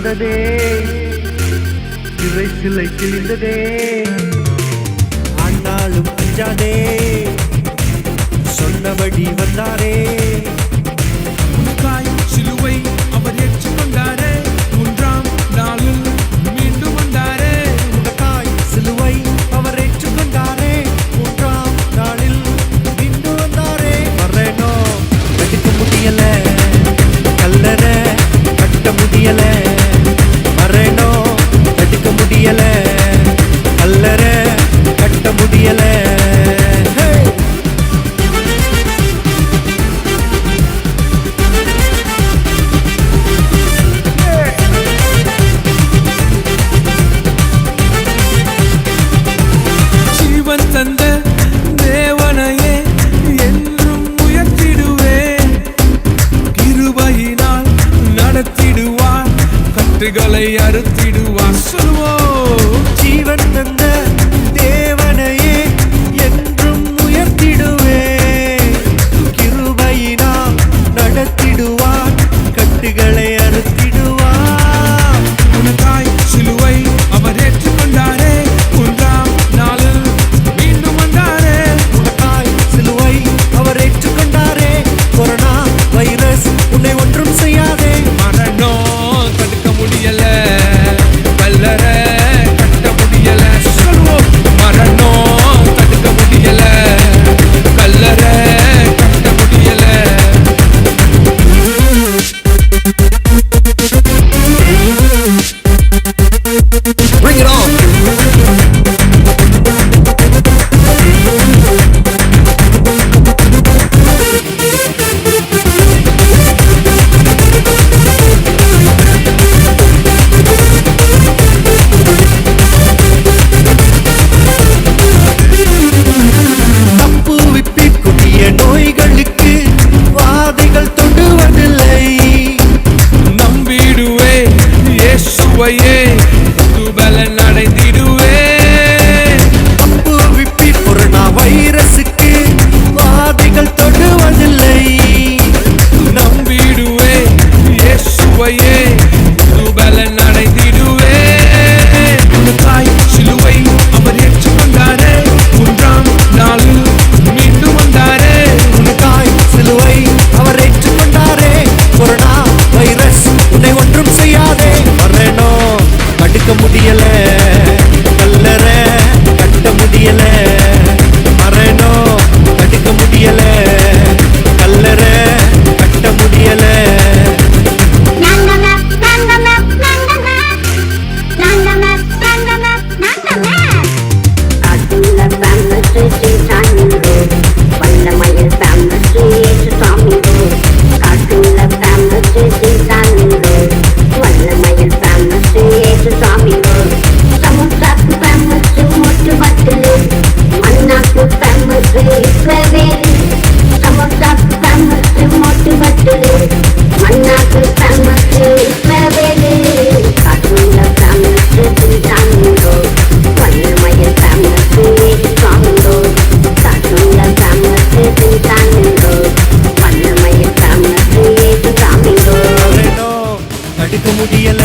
வந்ததே, சிறை சிலை கிழிந்ததே. ஆனாலும் அஞ்சாதே, சொன்னபடி வந்தாரே. உனக்காய் சிலுவை அவர் ஏற்றுக்கொண்டாரே, மூன்றாம் நாளில் மீண்டும் வந்தாரே. உனக்காய் சிலுவை அவர் ஏற்றுக்கொண்டாரே, மூன்றாம் நாளில் மீண்டும் வந்தாரே. வரேனோ கட்டிக்க முடியல, கல்லற கட்ட முடியல. வரேனோ கட்டிக்க முடியல, கல்லற கட்ட முடியல. ஜீவன் தந்த தேவனையே என்றும் உயர்த்திடுவேன், கிருபையினால் நடத்திடுவார், கட்டுகளை அறுத்திடுவார். சொல்லுவோம், ஜீவன் தந்த தேவனையே என்றும் உயர்த்திடுவே, கிருபையினால் நடத்திடுவார், கட்டுகளை அறுத்திடுவார். உனக்காய் சிலுவை அவர் ஏற்றுக்கொண்டாரே, மூன்றாம் நாளில் மீண்டும் வந்தாரே. உனக்காய் சிலுவை அவர் ஏற்றுக்கொண்டாரே, கொரோனா வைரஸ் உன்னை ஒன்றும் செய்யாதே. மரணம் தடுக்க முடியல, கல்லற கட்ட முடியல. சொல்லுவோம், மரணம் தடுக்க முடியல, கல்லற கட்ட முடியல. Bring it on. தப்புவிப்பீர் கொடிய நோய்களுக்கு வாதைகள் தொடுவதில்லை. நம்பிடுவே இயேசுவையே, துபலன் அடைந்திடுவே. தப்புவிப்பீர் கொரோனா வைரசுக்கு வாதைகள் தொடுவதில்லை. நம்பிடுவே இயேசுவையே, துபலன் அடைந்திடுவே. உனக்காய் சிலுவை அவர் ஏற்றுக்கொண்டாரே, மூன்றாம் நாளில் மீண்டும் வந்தாரே. உனக்காய் சிலுவை அவர் ஏற்றுக்கொண்டாரே, கொரோனா வைரஸ் உன்னை ஒன்றும் செய்யாதே. வரேனோ தடுக்க முடியல, கல்லற கட்ட முடியல. வரேனோ தடுக்க முடியல, கல்லற கட்ட முடியல. வரேனோ தடுக்க முடியல,